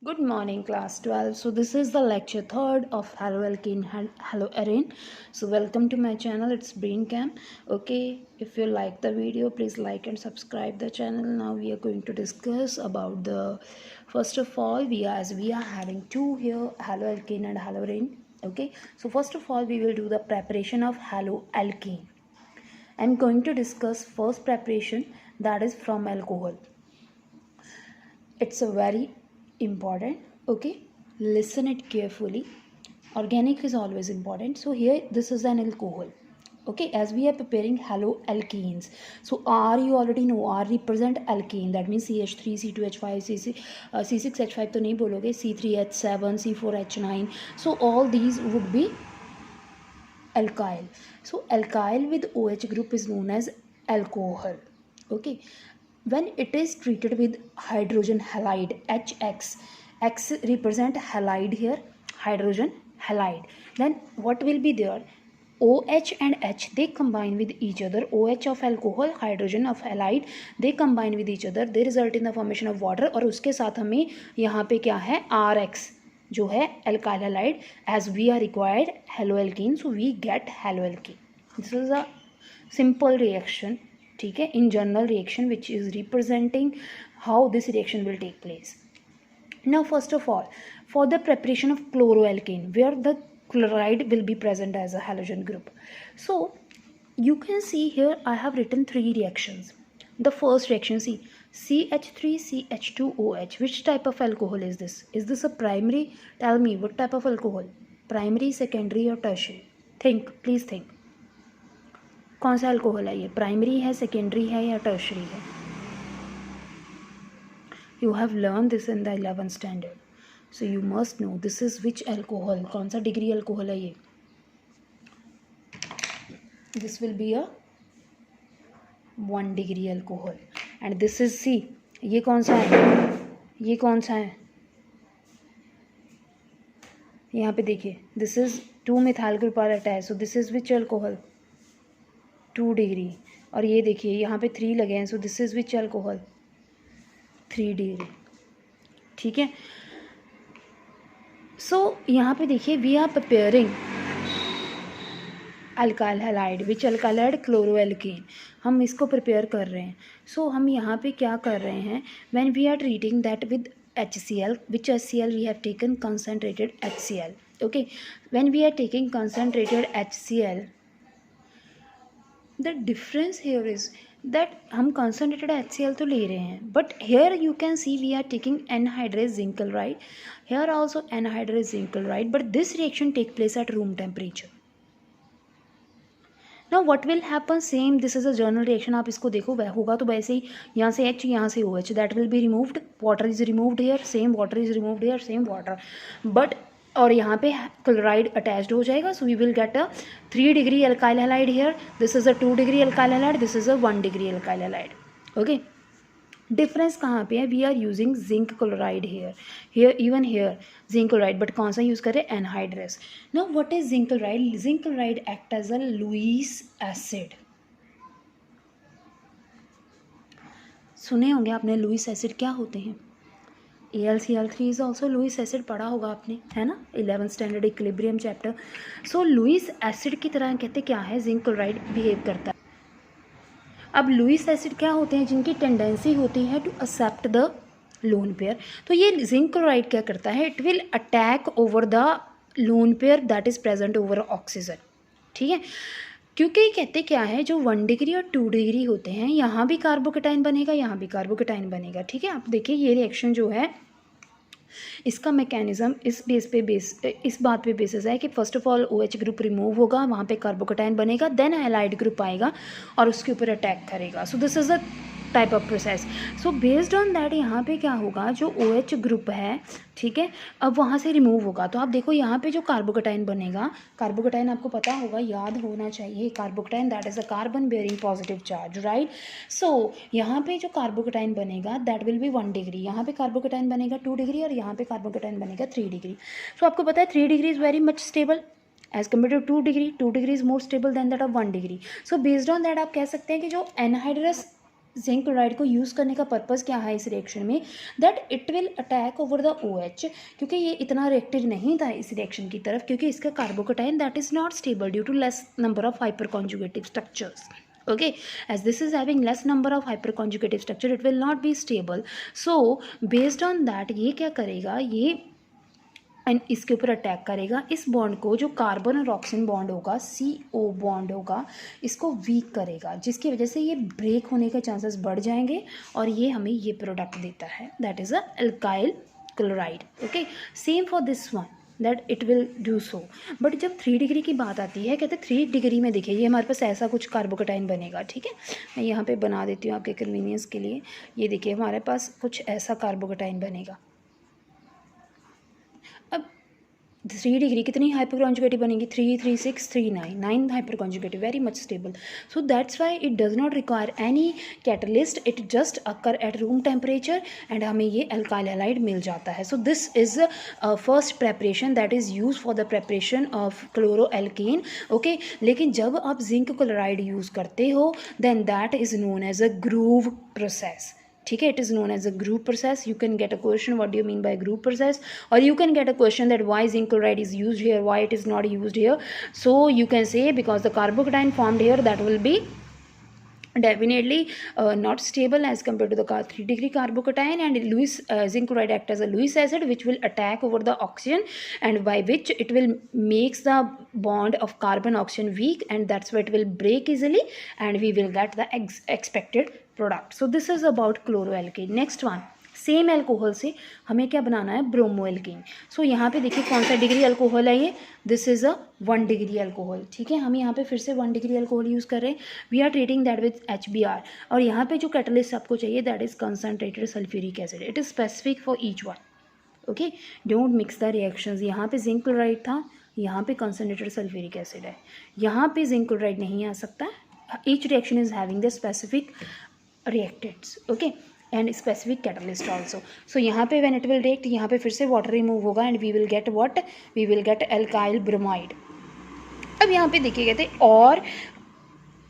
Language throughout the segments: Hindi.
Good morning, class 12. So, this is the lecture third of haloalkane haloarene. So, welcome to my channel. It's Brain Cam. Okay, if you like the video, please like and subscribe the channel. Now, we are going to discuss about the first of all, we are having two here, haloalkane and haloarene. Okay, so first of all, we will do the preparation of haloalkane. I'm going to discuss first preparation, that is from alcohol. It's a very important. Okay, listen it carefully. Organic is always important. So here this is an alcohol. Okay, as we are preparing haloalkenes. So R, you already know, R represent alkane, that means CH3 C2H5 C6H5 तो नहीं बोलोगे, C3H7 C4H9. so all these would be alkyl. So alkyl with OH group is known as alcohol. Okay, when it is treated with hydrogen halide HX, X represent halide here, hydrogen halide, then what will be there? OH and H, they combine with each other. OH of alcohol, hydrogen of halide, they combine with each other, they result in the formation of water. और उसके साथ हमें यहाँ पे क्या है, RX जो है alkyl halide, as we are required haloalkene, so we get haloalkene. This is a simple reaction, ठीक है, in general reaction which is representing how this reaction will take place. Now first of all, for the preparation of chloroalkane, where the chloride will be present as a halogen group. So you can see here I have written three reactions. The first reaction, see, CH3CH2OH. Which type of alcohol is this? Is this a primary? Tell me, what type of alcohol? Primary, secondary or tertiary? Think, please think. कौन सा अल्कोहल है ये? प्राइमरी है, सेकेंडरी है या टर्शरी है? You have learn this in the 11th standard, so you must know this is which alcohol. कौन सा डिग्री अल्कोहल है ये? This will be a 1 degree alcohol. And this is see, ये कौन सा है? ये कौन सा है? यहाँ पे देखिए, this is 2 methyl group are attach, so this is which alcohol? 2 degree. और ये देखिए यहाँ पे 3 लगे हैं, so this is which alcohol? 3 degree. ठीक है, सो यहाँ पे देखिए we are preparing alkyl halide which alkyl halide chloroalkane. हम इसको प्रिपेयर कर रहे हैं. सो हम यहाँ पे क्या कर रहे हैं? When we are treating that with HCl, which HCl we have taken? Concentrated HCl. okay, when we are taking concentrated HCl, the difference here is that हम concentrated HCl तो ले रहे हैं, but here you can see we are taking anhydrous zinc chloride. Here also anhydrous zinc chloride, but this reaction take place at room temperature. Now what will happen? Same, this is a general reaction. आप इसको देखो, वह होगा तो वैसे ही, यहाँ से H, यहाँ से OH, that will be removed. Water is removed here, same water is removed here, same water. But और यहाँ पे क्लोराइड अटैच्ड हो जाएगा, so we will get a 3 degree alkyl halide here. This is a 2 degree alkyl halide, this is a 1 degree alkyl halide. Okay, difference कहाँ पे है? We are using zinc chloride here, here even here zinc chloride, but कौन सा यूज करें? Anhydrous. Now what is zinc chloride? Zinc chloride act as a Lewis acid. सुने होंगे आपने लुईस एसिड क्या होते हैं? AlCl3 is also Lewis acid, पढ़ा होगा आपने, है ना, 11th स्टैंडर्ड इक्विलिब्रियम चैप्टर. सो लुईस एसिड की तरह कहते क्या है? जिंक क्लोराइड बिहेव करता है. अब लुईस एसिड क्या होते हैं? जिनकी टेंडेंसी होती है to accept the lone pair. तो ये जिंक क्लोराइड क्या करता है? It will attack over the lone pair that is present over oxygen. ठीक है, क्योंकि कहते क्या है, जो 1 डिग्री और 2 डिग्री होते हैं, यहाँ भी कार्बोकेटाइन बनेगा, यहाँ भी कार्बोकेटाइन बनेगा. ठीक है, आप देखिए ये रिएक्शन जो है, इसका मैकेनिज्म इस बात पे बेसिस है कि first of all OH group remove होगा, वहाँ पे कार्बोकेटाइन बनेगा, देन हैलाइड ग्रुप आएगा और उसके ऊपर अटैक करेगा. सो this is a type of process. So based on that यहाँ पे क्या होगा? जो OH ग्रुप है, ठीक है, अब वहाँ से रिमूव होगा. तो आप देखो यहाँ पे जो कार्बोकेटाइन बनेगा, कार्बोकेटाइन आपको पता होगा, याद होना चाहिए, carbocation that is a carbon bearing positive charge, right. So यहाँ पे जो कार्बोकेटाइन बनेगा दैट विल बी 1 डिग्री, यहाँ पे कार्बोकेटाइन बनेगा 2 डिग्री और यहाँ पे कार्बोकेटाइन बनेगा 3 डिग्री. सो आपको पता है 3 degree is very much stable as compare to 2 degree. 2 degree is more stable than that of 1 degree. So based on that आप कह सकते हैं कि जो एनहाइड्रस जिंक क्लोराइड को यूज़ करने का पर्पज़ क्या है इस रिएक्शन में, that it will attack over the OH, क्योंकि ये इतना रिएक्टिव नहीं था इस रिएक्शन की तरफ, क्योंकि इसका carbocation that is not stable due to less number of hyperconjugative structures. Okay, as this is having less number of hyperconjugative structure, it will not be stable. So based on that ये क्या करेगा, ये एंड इसके ऊपर अटैक करेगा. इस बॉन्ड को, जो कार्बन और ऑक्सीजन बॉन्ड होगा, CO बॉन्ड होगा, इसको वीक करेगा, जिसकी वजह से ये ब्रेक होने के चांसेस बढ़ जाएंगे और ये हमें ये प्रोडक्ट देता है, that is a alkyl chloride. Okay, same for this one, that it will do so. But जब 3 डिग्री की बात आती है, कहते हैं 3 डिग्री में देखिए ये हमारे पास ऐसा कुछ कार्बोकेटाइन बनेगा. ठीक है, मैं यहाँ पे बना देती हूँ आपके कन्वीनियंस के लिए. ये देखिए हमारे पास कुछ ऐसा कार्बोकेटाइन बनेगा. अब 3 डिग्री कितनी हाइपर कॉन्जुगेटिव बनेगी, 3, 3, 6, 3, 9, 9 hyperconjugative, very much stable. So that's why it does not require any catalyst, it just occur at room temperature and हमें ये अल्काइल हैलाइड मिल जाता है. So this is first preparation that is use for the preparation of chloroalkene. Okay, लेकिन जब आप जिंक क्लोराइड यूज़ करते हो then that is known as a groove process. ठीक है, it is known as a group process. You can get a question what do you mean by group process, और you can get a question that why zinc chloride is used here, why it is not used here. So you can say because the carbocation formed here that will be definitely not stable as compared to the 3 degree carbocation, and Lewis zinc chloride act as a Lewis acid which will attack over the oxygen, and by which it will makes the bond of carbon oxygen weak, and that's why it will break easily and we will get the expected product. So this is about chloroalkane. Next one, same alcohol से हमें क्या बनाना है, ब्रोमोएल्कीन. सो यहाँ पे देखिए कौन सा डिग्री अल्कोहल है ये, this is a 1 degree alcohol. ठीक है, हम यहाँ पे फिर से 1 डिग्री अल्कोहल यूज़ कर रहे हैं. We are treating that with HBr, और यहाँ पे जो कैटलिस्ट आपको चाहिए that is concentrated sulphuric acid. It is specific for each one. Okay, don't mix the reactions. यहाँ पे जिंक क्लोराइड था, यहाँ पे कंसनट्रेटेड सल्फ्यूरिक एसिड है, यहाँ पे जिंक क्लोराइड नहीं आ सकता. Each reaction is having the specific reactants. Okay, and specific catalyst also. So यहाँ पे व्हेन इट विल रिएक्ट, यहाँ पे फिर से वाटर रिमूव होगा and we will get what, we will get alkyl bromide. अब यहाँ पे देखिए कहते हैं और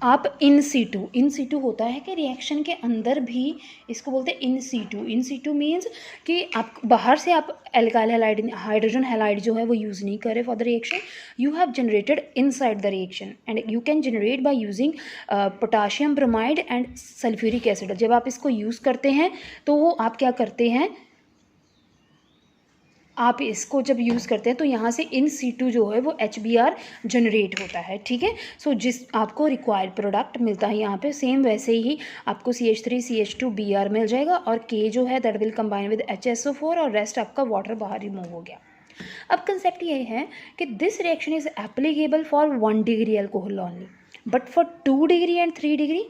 आप इन सीटू होता है कि रिएक्शन के अंदर भी इसको बोलते हैं इन सीटू मीन्स कि आप बाहर से आप एल्काइल हैलाइड, हाइड्रोजन हैलाइड जो है वो यूज़ नहीं करे for the reaction, you have generated inside the reaction and you can generate by using potassium bromide and sulphuric acid. जब आप इसको यूज़ करते हैं तो आप क्या करते हैं, आप इसको जब यूज़ करते हैं तो यहाँ से इन सीटू जो है वो HBr जनरेट होता है. ठीक है, सो जिस आपको रिक्वायर्ड प्रोडक्ट मिलता है यहाँ पे सेम वैसे ही आपको CH3 CH2 Br मिल जाएगा, और K जो है that will combine with HSO4, और रेस्ट आपका वाटर बाहर रिमूव हो गया. अब कंसेप्ट ये है कि this reaction is applicable for 1 degree alcohol only, but for 2 degree and 3 degree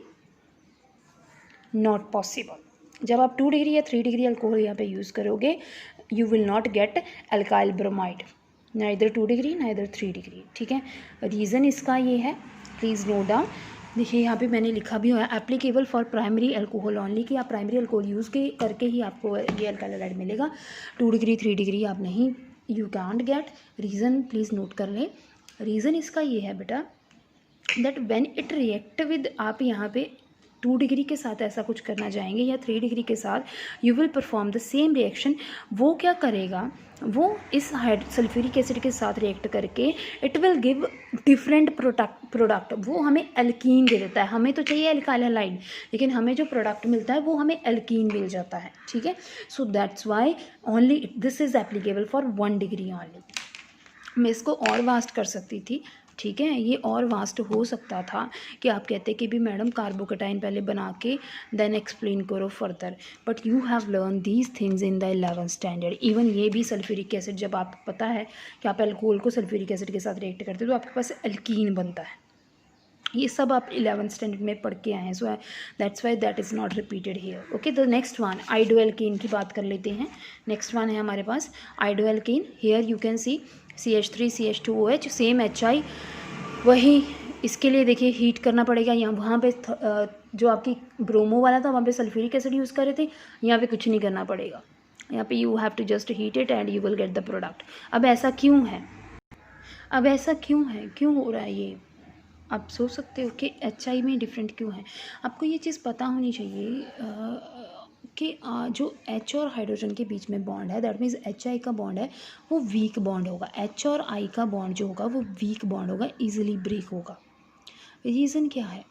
not possible. जब आप 2 डिग्री या 3 डिग्री अल्कोहल यहाँ पे यूज़ करोगे, you will not get alkyl bromide, neither 2 degree neither 3 degree. ठीक है, रीज़न इसका ये है, प्लीज़ नोट डाउन. देखिए यहाँ पे मैंने लिखा भी हुआ है applicable for primary alcohol only, कि आप प्राइमरी अल्कोहल यूज़ करके ही आपको ये अल्काइल हैलाइड मिलेगा. 2 डिग्री 3 डिग्री आप नहीं, you can't get. Reason please note कर लें. रीज़न इसका ये है बेटा that when it react with, आप यहाँ पे 2 डिग्री के साथ ऐसा कुछ करना चाहेंगे या 3 डिग्री के साथ, you will perform the same reaction. वो क्या करेगा, वो इस सल्फ्यूरिक एसिड के साथ रिएक्ट करके it will give different product. वो हमें एल्कीन दे देता है. हमें तो चाहिए एल्काइल हैलाइड, लेकिन हमें जो प्रोडक्ट मिलता है वो हमें एल्कीन मिल जाता है. ठीक है, सो that's Y only this is applicable for 1 degree only. मैं इसको और वास्ट कर सकती थी. ठीक है, ये और वास्ट हो सकता था कि आप कहते कि भी मैडम कार्बोकेटाइन पहले बना के देन एक्सप्लेन करो further, but you have learn these things in the 11th standard. Even ये भी सल्फ्यूरिक एसिड, जब आपको पता है कि आप अल्कोहल को सल्फ्यूरिक एसिड के साथ रिएक्ट करते हो तो आपके पास एल्कीन बनता है. ये सब आप 11th स्टैंडर्ड में पढ़ के आए हैं. So that's why that is not repeated here. Okay, the next one iodoalkene की बात कर लेते हैं. नेक्स्ट वन है हमारे पास iodoalkene. Here you can see CH3 CH2OH, same HI. वही इसके लिए देखिए हीट करना पड़ेगा. यहाँ वहाँ पे जो आपकी ब्रोमो वाला था वहाँ पे सल्फ्यूरिक एसिड यूज़ कर रहे थे, यहाँ पे कुछ नहीं करना पड़ेगा. यहाँ पे you have to just heat it and you will get the product. अब ऐसा क्यों है, क्यों हो रहा है ये, आप सोच सकते हो कि HI में डिफरेंट क्यों है। आपको ये चीज़ पता होनी चाहिए कि जो H और हाइड्रोजन के बीच में बॉन्ड है, दैट मीन्स HI का बॉन्ड है वो वीक बॉन्ड होगा। H और I का बॉन्ड जो होगा वो वीक बॉन्ड होगा, ईजिली ब्रेक होगा। रीज़न क्या है?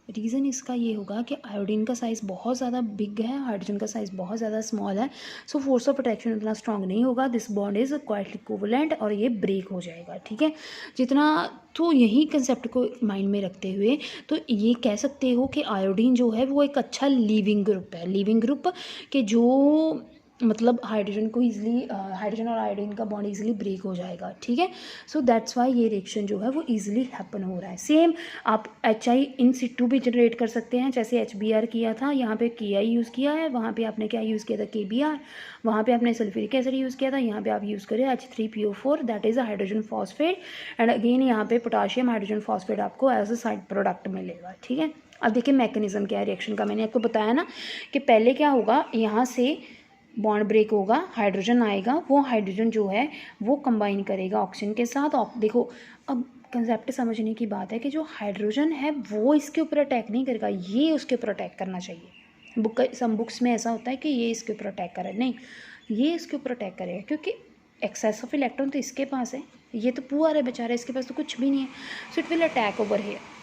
रीज़न इसका ये होगा कि आयोडीन का साइज़ बहुत ज़्यादा बिग है, हाइड्रोजन का साइज़ बहुत ज़्यादा स्मॉल है, सो फोर्स ऑफ अट्रैक्शन उतना स्ट्रांग नहीं होगा, this bond is quite equivalent और ये ब्रेक हो जाएगा। ठीक है, जितना तो यही कंसेप्ट को माइंड में रखते हुए तो ये कह सकते हो कि आयोडीन जो है वो एक अच्छा लीविंग ग्रुप है। लीविंग ग्रुप के जो मतलब हाइड्रोजन को ईजिली हाइड्रोजन और आयोडीन का बॉन्ड ईजिली ब्रेक हो जाएगा। ठीक है, सो दैट्स वाई ये रिएक्शन जो है वो ईजिली हैपन हो रहा है। सेम आप HI इन सिटू भी जनरेट कर सकते हैं, जैसे HBr किया था, यहाँ पे KI यूज़ किया है, वहाँ पे आपने क्या यूज़ किया था KBr, वहाँ पे आपने सल्फ्यूरिक एसिड यूज़ किया था, यहाँ पे आप यूज़ करें H3PO4 that is a hydrogen phosphate and again यहाँ पे पोटाशियम हाइड्रोजन फॉस्फेट आपको एज अ साइड प्रोडक्ट मिलेगा। ठीक है, अब देखिए मैकेनिज्म क्या है रिएक्शन का। मैंने आपको बताया ना कि पहले क्या होगा, यहाँ से बॉन्ड ब्रेक होगा, हाइड्रोजन आएगा, वो हाइड्रोजन जो है वो कंबाइन करेगा ऑक्सीजन के साथ। देखो अब कंसेप्ट समझने की बात है कि जो हाइड्रोजन है वो इसके ऊपर अटैक नहीं करेगा, ये उसके ऊपर अटैक करना चाहिए। सम बुक्स में ऐसा होता है कि ये इसके ऊपर अटैक करे, नहीं, ये इसके ऊपर अटैक करेगा क्योंकि एक्सेस ऑफ इलेक्ट्रॉन तो इसके पास है, ये तो पुअर है बेचारा, इसके पास तो कुछ भी नहीं है, so it will attack over here.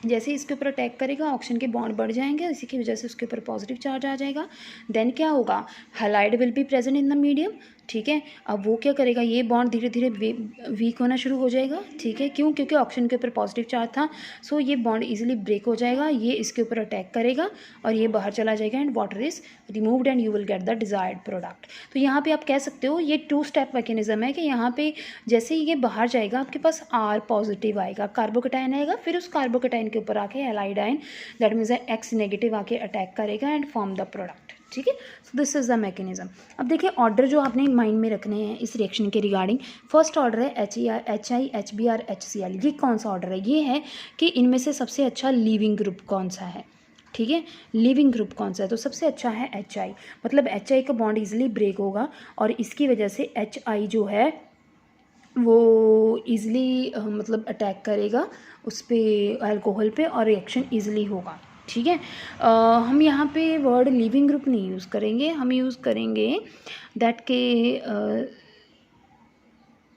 जैसे इसके ऊपर अटैक करेगा ऑक्सीजन के बॉन्ड बढ़ जाएंगे, इसी की वजह से उसके ऊपर पॉजिटिव चार्ज आ जाएगा। देन क्या होगा, halide will be present in the medium. ठीक है, अब वो क्या करेगा, ये बॉन्ड धीरे धीरे वीक होना शुरू हो जाएगा। ठीक है, क्यों? क्योंकि ऑक्सीजन के ऊपर पॉजिटिव चार्ज था, सो ये बॉन्ड इजीली ब्रेक हो जाएगा, ये इसके ऊपर अटैक करेगा और ये बाहर चला जाएगा and water is removed and you will get the desired product. तो यहाँ पे आप कह सकते हो ये 2 स्टेप मैकेनिज्म है कि यहाँ पे जैसे ये बाहर जाएगा आपके पास R पॉजिटिव आएगा, कार्बोकेटाइन आएगा, फिर उस कार्बोकेटाइन के ऊपर आके allied ion that means X negative आके अटैक करेगा एंड फॉर्म द प्रोडक्ट। ठीक है, so this is the mechanism. अब देखिए ऑर्डर जो आपने माइंड में रखने हैं इस रिएक्शन के रिगार्डिंग, फर्स्ट ऑर्डर है HI HBr HCl। ये कौन सा ऑर्डर है? ये है कि इनमें से सबसे अच्छा लीविंग ग्रुप कौन सा है। ठीक है, लिविंग ग्रुप कौन सा है? तो सबसे अच्छा है HI, मतलब HI का बॉन्ड इजीली ब्रेक होगा और इसकी वजह से HI जो है वो ईज़िली मतलब अटैक करेगा उस पर, अल्कोहल पे, और रिएक्शन ईज़िली होगा। ठीक है, हम यहाँ पे वर्ड लिविंग ग्रुप नहीं यूज़ करेंगे, हम यूज़ करेंगे दैट के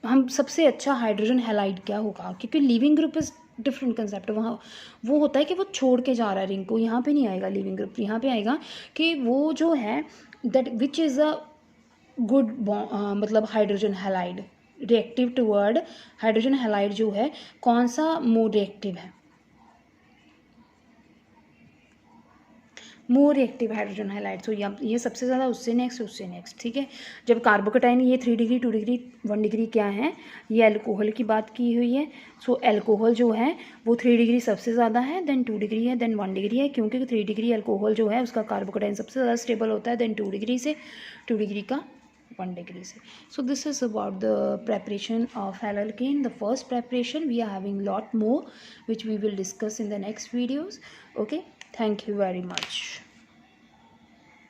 हम सबसे अच्छा हाइड्रोजन हैलाइड क्या होगा, क्योंकि leaving group is different concept. वहाँ वो होता है कि वो छोड़ के जा रहा है रिंग को, यहाँ पे नहीं आएगा लिविंग ग्रुप, यहाँ पे आएगा कि वो जो है that which is a good मतलब hydrogen halide reactive toward hydrogen halide जो है कौन सा मोर रिएक्टिव है, more reactive hydrogen halide. So ये सबसे ज़्यादा उससे नेक्स्ट। ठीक है, जब कार्बोकेटाइन ये 3 डिग्री 2 डिग्री 1 डिग्री क्या है, ये अल्कोहल की बात की हुई है। सो अल्कोहल जो है वो 3 डिग्री सबसे ज़्यादा है, देन 2 डिग्री है, देन 1 डिग्री है, क्योंकि 3 डिग्री अल्कोहल जो है उसका कार्बोकेटाइन सबसे ज़्यादा स्टेबल होता है, देन 2 डिग्री से 2 डिग्री का 1 डिग्री से। So this is about the preparation of haloalkane, the first preparation. We are having lot more which we will discuss in the next videos. Okay, thank you very much.